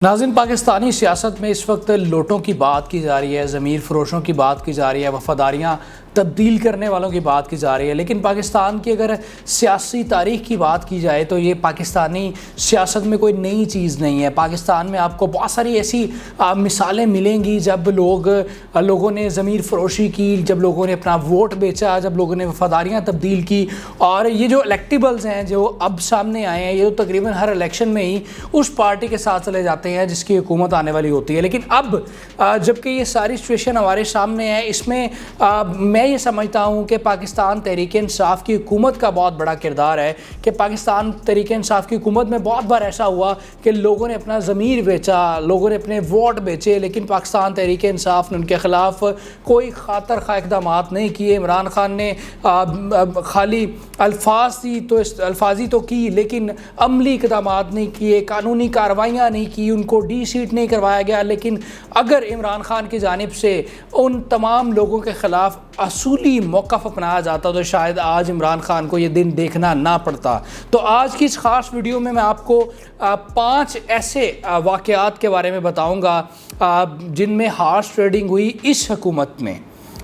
ناظرین، پاکستانی سیاست میں اس وقت لوٹوں کی بات کی جا رہی ہے، ضمیر فروشوں کی بات کی جا رہی ہے، وفاداریاں تبدیل کرنے والوں کی بات کی جا رہی ہے۔ لیکن پاکستان کی اگر سیاسی تاریخ کی بات کی جائے تو یہ پاکستانی سیاست میں کوئی نئی چیز نہیں ہے۔ پاکستان میں آپ کو بہت ساری ایسی مثالیں ملیں گی جب لوگوں نے ضمیر فروشی کی، جب لوگوں نے اپنا ووٹ بیچا، جب لوگوں نے وفاداریاں تبدیل کی۔ اور یہ جو الیکٹیبلز ہیں جو اب سامنے آئے ہیں، یہ تقریباً ہر الیکشن میں ہی اس پارٹی کے ساتھ چلے جاتے ہیں جس کی حکومت آنے والی ہوتی ہے۔ لیکن اب جبکہ یہ ساری سچویشن ہمارے سامنے ہے، اس میں میں یہ سمجھتا ہوں کہ پاکستان تحریک انصاف کی حکومت کا بہت بڑا کردار ہے کہ پاکستان تحریک انصاف کی حکومت میں بہت بار ایسا ہوا کہ لوگوں نے اپنا ضمیر بیچا، لوگوں نے اپنے ووٹ بیچے، لیکن پاکستان تحریک انصاف نے ان کے خلاف کوئی خاطر خواہ اقدامات نہیں کیے۔ عمران خان نے خالی الفاظی تو کی لیکن عملی اقدامات نہیں کیے، قانونی کارروائیاں نہیں کی، ان کو ڈی سیٹ نہیں کروایا گیا۔ لیکن اگر عمران خان کی جانب سے ان تمام لوگوں کے خلاف اصولی موقف اپنایا جاتا تو شاید آج عمران خان کو یہ دن دیکھنا نہ پڑتا۔ تو آج کی اس خاص ویڈیو میں آپ کو 5 ایسے واقعات کے بارے میں بتاؤں گا جن میں ہارس ٹریڈنگ ہوئی اس حکومت میں۔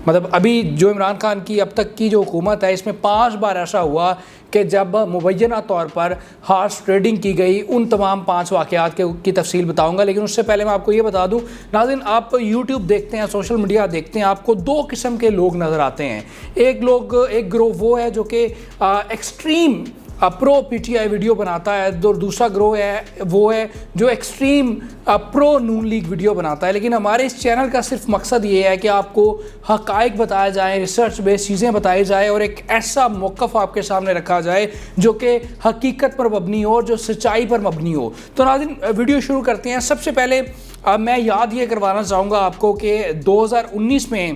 مطلب ابھی جو عمران خان کی اب تک کی جو حکومت ہے، اس میں 5 بار ایسا ہوا کہ جب مبینہ طور پر ہارس ٹریڈنگ کی گئی۔ ان تمام 5 واقعات کی تفصیل بتاؤں گا، لیکن اس سے پہلے میں آپ کو یہ بتا دوں ناظرین، آپ یوٹیوب دیکھتے ہیں، سوشل میڈیا دیکھتے ہیں، آپ کو 2 قسم کے لوگ نظر آتے ہیں۔ ایک گروہ وہ ہے جو کہ extreme pro P T I video بناتا ہے، اور دوسرا گروہ وہ ہے جو ایکسٹریم پرو نون لیگ ویڈیو بناتا ہے۔ لیکن ہمارے اس چینل کا صرف مقصد یہ ہے کہ آپ کو حقائق بتایا جائیں، ریسرچ بیس چیزیں بتائی جائیں، اور ایک ایسا موقف آپ کے سامنے رکھا جائے جو کہ حقیقت پر مبنی ہو، جو سچائی پر مبنی ہو۔ تو ناظرین، ویڈیو شروع کرتے ہیں۔ سب سے پہلے میں یاد یہ کروانا چاہوں گا آپ کو کہ 2019 میں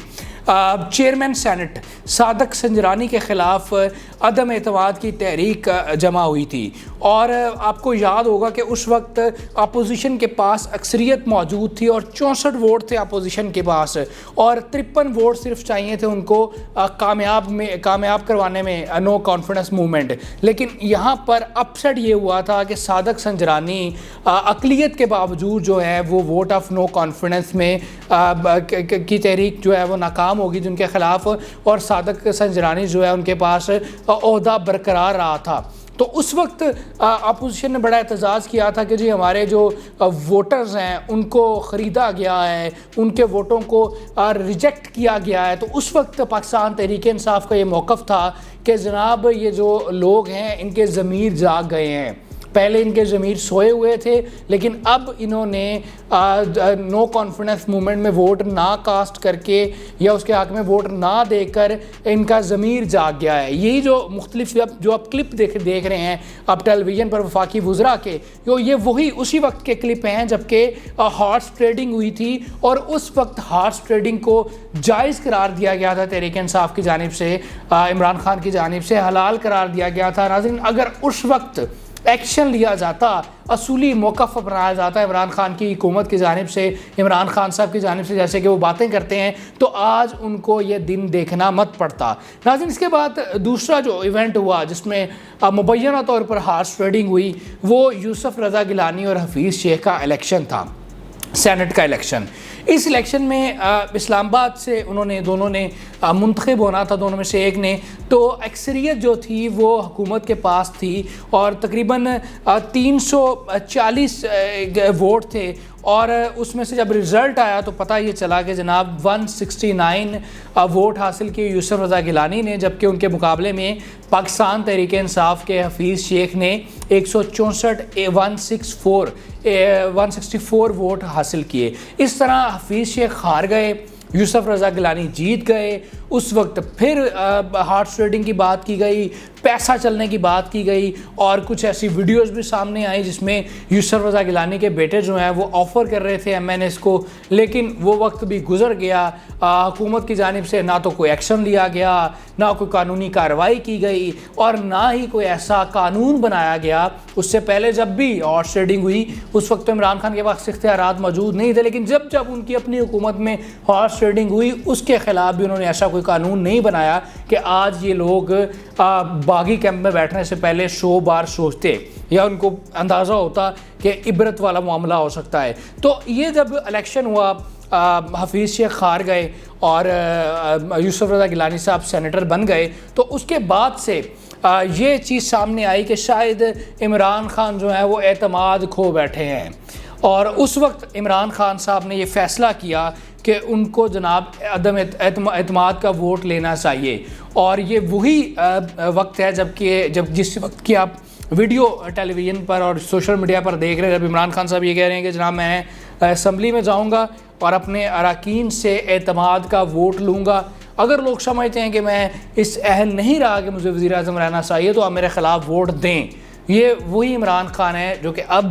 چیئرمین سینٹ صادق سنجرانی کے خلاف عدم اعتماد کی تحریک جمع ہوئی تھی، اور آپ کو یاد ہوگا کہ اس وقت اپوزیشن کے پاس اکثریت موجود تھی اور 64 ووٹ تھے اپوزیشن کے پاس، اور 53 ووٹ صرف چاہیے تھے ان کو کامیاب کروانے میں نو کانفیڈنس موومنٹ۔ لیکن یہاں پر اپسیٹ یہ ہوا تھا کہ صادق سنجرانی اقلیت کے باوجود جو ہے وہ ووٹ آف نو کانفیڈنس میں کی تحریک جو ہے وہ ناکام ہوگی جن کے خلاف، اور صادق سنجرانی جو ہے ان کے پاس عہدہ برقرار رہا تھا۔ تو اس وقت اپوزیشن نے بڑا احتجاج کیا تھا کہ جی ہمارے جو ووٹرز ہیں ان کو خریدا گیا ہے، ان کے ووٹوں کو ریجیکٹ کیا گیا ہے۔ تو اس وقت پاکستان تحریک انصاف کا یہ موقف تھا کہ جناب یہ جو لوگ ہیں ان کے ضمیر جاگ گئے ہیں۔ پہلے ان کے ضمیر سوئے ہوئے تھے، لیکن اب انہوں نے نو کانفیڈنس موومنٹ میں ووٹ نہ کاسٹ کر کے یا اس کے حق میں ووٹ نہ دے کر ان کا ضمیر جاگ گیا ہے۔ یہی جو مختلف جو آپ کلپ دیکھ رہے ہیں اب ٹیلی ویژن پر وفاقی وزراء کے، یہ وہی اسی وقت کے کلپ ہیں جبکہ ہارس ٹریڈنگ ہوئی تھی، اور اس وقت ہارس ٹریڈنگ کو جائز قرار دیا گیا تھا تحریک انصاف کی جانب سے، عمران خان کی جانب سے حلال قرار دیا گیا تھا۔ ناظرین، اگر اس وقت ایکشن لیا جاتا، اصولی موقف اپنایا جاتا ہے عمران خان کی حکومت کی جانب سے، عمران خان صاحب کی جانب سے، جیسے کہ وہ باتیں کرتے ہیں، تو آج ان کو یہ دن دیکھنا مت پڑتا۔ ناظرین، اس کے بعد دوسرا جو ایونٹ ہوا جس میں مبینہ طور پر ہارس ٹریڈنگ ہوئی، وہ یوسف رضا گیلانی اور حفیظ شیخ کا الیکشن تھا، سینٹ کا الیکشن۔ اس الیکشن میں اسلام آباد سے دونوں نے منتخب ہونا تھا، دونوں میں سے ایک نے، تو اکثریت جو تھی وہ حکومت کے پاس تھی، اور تقریباً 340 ووٹ تھے، اور اس میں سے جب رزلٹ آیا تو پتہ یہ چلا کہ جناب 169 ووٹ حاصل کیے یوسف رضا گیلانی نے، جبکہ ان کے مقابلے میں پاکستان تحریک انصاف کے حفیظ شیخ نے 164 ووٹ حاصل کیے۔ اس طرح حفیظ شیخ ہار گئے، یوسف رضا گیلانی جیت گئے۔ اس وقت پھر ہارس ٹریڈنگ کی بات کی گئی، پیسہ چلنے کی بات کی گئی، اور کچھ ایسی ویڈیوز بھی سامنے آئی جس میں یوسف رضا گیلانی کے بیٹے جو ہیں وہ آفر کر رہے تھے MNS کو، لیکن وہ وقت بھی گزر گیا۔ حکومت کی جانب سے نہ تو کوئی ایکشن لیا گیا، نہ کوئی قانونی کارروائی کی گئی، اور نہ ہی کوئی ایسا قانون بنایا گیا۔ اس سے پہلے جب بھی ہارس ٹریڈنگ ہوئی اس وقت تو عمران خان کے پاس اختیارات موجود نہیں تھے، لیکن جب ان کی اپنی حکومت میں ہارس ٹریڈنگ ہوئی اس کے خلاف بھی انہوں نے ایسا کوئی قانون نہیں بنایا کہ آج یہ لوگ باغی کیمپ میں بیٹھنے سے پہلے 100 بار سوچتے یا ان کو اندازہ ہوتا کہ عبرت والا معاملہ ہو سکتا ہے. تو یہ جب الیکشن ہوا، حفیظ شیخ خار گئے اور یوسف رضا گیلانی صاحب سینیٹر بن گئے، تو اس کے بعد سے یہ چیز سامنے آئی کہ شاید عمران خان جو ہے وہ اعتماد کھو بیٹھے ہیں. اور اس وقت عمران خان صاحب نے یہ فیصلہ کیا کہ ان کو جناب عدم اعتماد کا ووٹ لینا چاہیے. اور یہ وہی وقت ہے جس وقت کہ آپ ویڈیو ٹیلی ویژن پر اور سوشل میڈیا پر دیکھ رہے ہیں، جب عمران خان صاحب یہ کہہ رہے ہیں کہ جناب میں اسمبلی میں جاؤں گا اور اپنے اراکین سے اعتماد کا ووٹ لوں گا. اگر لوگ سمجھتے ہیں کہ میں اس اہل نہیں رہا کہ مجھے وزیر اعظم رہنا چاہیے تو آپ میرے خلاف ووٹ دیں. یہ وہی عمران خان ہے جو کہ اب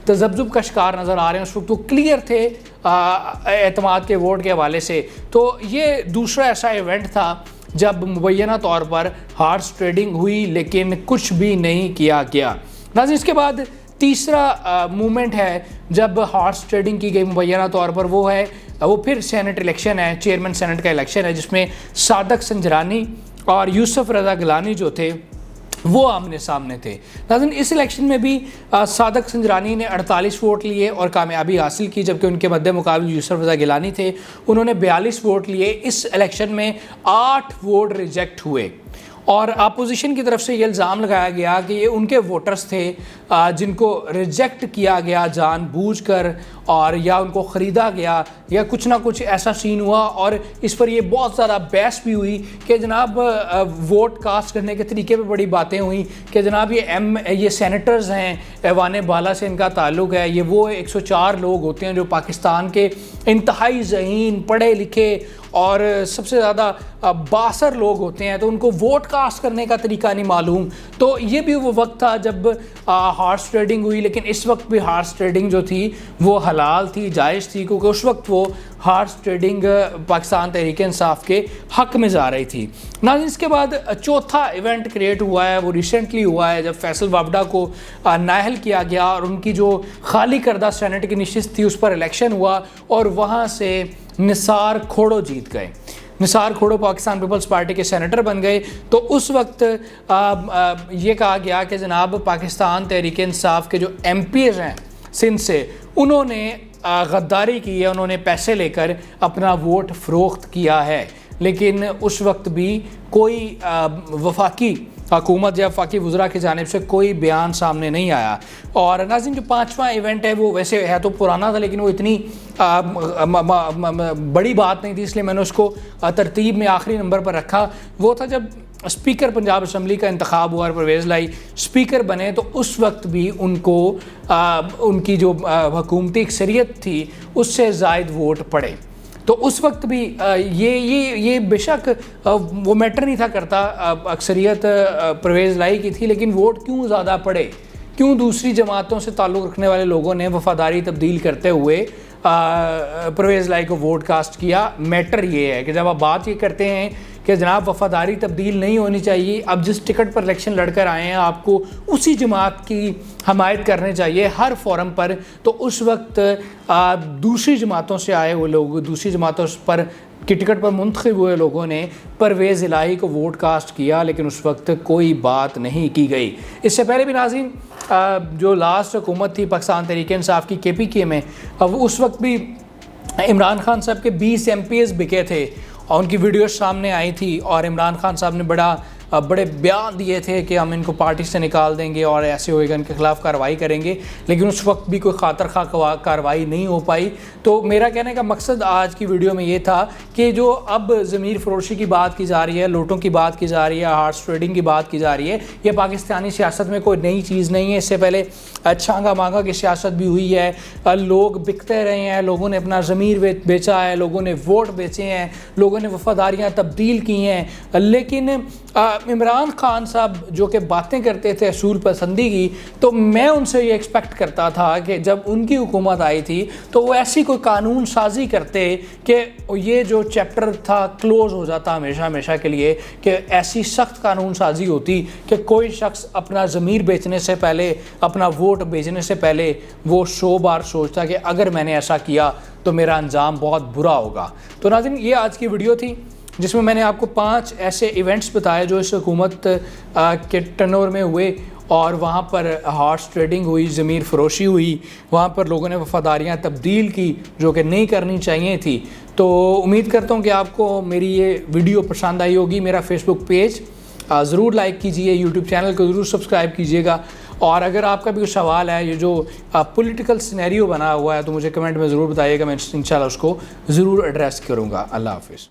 تذبذب کا شکار نظر آ رہے ہیں. اس وقت وہ کلیئر تھے اعتماد کے ووٹ کے حوالے سے. تو یہ دوسرا ایسا ایونٹ تھا جب مبینہ طور پر ہارس ٹریڈنگ ہوئی لیکن کچھ بھی نہیں کیا گیا. ناظرین، اس کے بعد تیسرا مومنٹ ہے جب ہارس ٹریڈنگ کی گئی مبینہ طور پر، وہ پھر سینٹ الیکشن ہے، چیئرمین سینٹ کا الیکشن ہے، جس میں صادق سنجرانی اور یوسف رضا گیلانی جو تھے وہ آمنے سامنے تھے. ناظرین، اس الیکشن میں بھی صادق سنجرانی نے 48 ووٹ لیے اور کامیابی حاصل کی، جبکہ ان کے مد مقابل یوسف رضا گیلانی تھے، انہوں نے 42 ووٹ لیے. اس الیکشن میں 8 ووٹ ریجیکٹ ہوئے اور اپوزیشن کی طرف سے یہ الزام لگایا گیا کہ یہ ان کے ووٹرز تھے جن کو ریجیکٹ کیا گیا جان بوجھ کر، اور یا ان کو خریدا گیا یا کچھ نہ کچھ ایسا سین ہوا. اور اس پر یہ بہت زیادہ بحث بھی ہوئی کہ جناب ووٹ کاسٹ کرنے کے طریقے پہ بڑی باتیں ہوئیں کہ جناب یہ سینیٹرز ہیں، ایوان بالا سے ان کا تعلق ہے، یہ وہ 104 لوگ ہوتے ہیں جو پاکستان کے انتہائی ذہین، پڑھے لکھے اور سب سے زیادہ بااثر لوگ ہوتے ہیں، تو ان کو ووٹ کاسٹ کرنے کا طریقہ نہیں معلوم. تو یہ بھی وہ وقت تھا جب ہارس ٹریڈنگ ہوئی، لیکن اس وقت بھی ہارس ٹریڈنگ جو تھی وہ حلال تھی، جائز تھی، کیونکہ اس وقت وہ ہارس ٹریڈنگ پاکستان تحریک انصاف کے حق میں جا رہی تھی. ناظرین، اس کے بعد چوتھا ایونٹ کریٹ ہوا ہے، وہ ریسنٹلی ہوا ہے جب فیصل وابڈا کو نااہل کیا گیا اور ان کی جو خالی کردہ سینٹ کی نشست تھی اس پر الیکشن ہوا اور وہاں سے نثار کھوڑو جیت گئے. نثار کھوڑو پاکستان پیپلز پارٹی کے سینیٹر بن گئے. تو اس وقت یہ کہا گیا کہ جناب پاکستان تحریک انصاف کے جو ایم پیز ہیں سندھ سے، انہوں نے غداری کی ہے، انہوں نے پیسے لے کر اپنا ووٹ فروخت کیا ہے. لیکن اس وقت بھی کوئی وفاقی حکومت یا وفاقی وزراء کی جانب سے کوئی بیان سامنے نہیں آیا. اور ناظرین، جو پانچواں ایونٹ ہے وہ ویسے ہے تو پرانا تھا لیکن وہ اتنی بڑی بات نہیں تھی، اس لیے میں نے اس کو ترتیب میں آخری نمبر پر رکھا. وہ تھا جب اسپیکر پنجاب اسمبلی کا انتخاب ہوا اور پرویز لائی اسپیکر بنے، تو اس وقت بھی ان کو ان کی جو حکومتی اکثریت تھی اس سے زائد ووٹ پڑے. تو اس وقت بھی یہ بے شک وہ میٹر نہیں تھا کرتا، اکثریت پرویز لائی کی تھی، لیکن ووٹ کیوں زیادہ پڑے، کیوں دوسری جماعتوں سے تعلق رکھنے والے لوگوں نے وفاداری تبدیل کرتے ہوئے پرویز لائی کو ووٹ کاسٹ کیا. میٹر یہ ہے کہ جب آپ بات یہ کرتے ہیں کہ جناب وفاداری تبدیل نہیں ہونی چاہیے، اب جس ٹکٹ پر الیکشن لڑ کر آئے ہیں آپ کو اسی جماعت کی حمایت کرنے چاہیے ہر فورم پر، تو اس وقت دوسری جماعتوں سے آئے ہوئے لوگ، دوسری جماعتوں پر کی ٹکٹ پر منتخب ہوئے لوگوں نے پرویز الہی کو ووٹ کاسٹ کیا، لیکن اس وقت کوئی بات نہیں کی گئی. اس سے پہلے بھی ناظرین جو لاسٹ حکومت تھی پاکستان تحریک انصاف کی KPK میں، اس وقت بھی عمران خان صاحب کے 20 MPs بکے تھے اور ان کی ویڈیوز سامنے آئی تھی اور عمران خان صاحب نے بڑے بیان دیے تھے کہ ہم ان کو پارٹی سے نکال دیں گے اور ایسے ہوئے گا، ان کے خلاف کارروائی کریں گے، لیکن اس وقت بھی کوئی خاطر خواہ کارروائی نہیں ہو پائی. تو میرا کہنے کا مقصد آج کی ویڈیو میں یہ تھا کہ جو اب ضمیر فروشی کی بات کی جا رہی ہے، لوٹوں کی بات کی جا رہی ہے، ہارس ٹریڈنگ کی بات کی جا رہی ہے، یہ پاکستانی سیاست میں کوئی نئی چیز نہیں ہے. اس سے پہلے چھانگا مانگا کی سیاست بھی ہوئی ہے، لوگ بکتے رہے ہیں، لوگوں نے اپنا ضمیر بیچا ہے، لوگوں نے ووٹ بیچے ہیں، لوگوں نے وفاداریاں تبدیل کی ہیں. لیکن عمران خان صاحب جو کہ باتیں کرتے تھے اصول پسندی کی، تو میں ان سے یہ ایکسپیکٹ کرتا تھا کہ جب ان کی حکومت آئی تھی تو وہ ایسی کوئی قانون سازی کرتے کہ یہ جو چیپٹر تھا کلوز ہو جاتا ہمیشہ کے لیے، کہ ایسی سخت قانون سازی ہوتی کہ کوئی شخص اپنا ضمیر بیچنے سے پہلے، اپنا ووٹ بیچنے سے پہلے وہ 100 بار سوچتا کہ اگر میں نے ایسا کیا تو میرا انجام بہت برا ہوگا. تو ناظرین، یہ آج کی ویڈیو تھی. جس میں میں نے آپ کو 5 ایسے ایونٹس بتائے جو اس حکومت کے ٹرن میں ہوئے، اور وہاں پر ہارس ٹریڈنگ ہوئی، ضمیر فروشی ہوئی، وہاں پر لوگوں نے وفاداریاں تبدیل کی جو کہ نہیں کرنی چاہیے تھی۔ تو امید کرتا ہوں کہ آپ کو میری یہ ویڈیو پسند آئی ہوگی۔ میرا فیس بک پیج ضرور لائک کیجئے، یوٹیوب چینل کو ضرور سبسکرائب کیجئے گا، اور اگر آپ کا بھی کوئی سوال ہے، یہ جو پولیٹیکل سینیریو بنا ہوا ہے، تو مجھے کمنٹ میں ضرور بتائیے گا، میں انشاءاللہ اس کو ضرور ایڈریس کروں گا۔ اللہ حافظ۔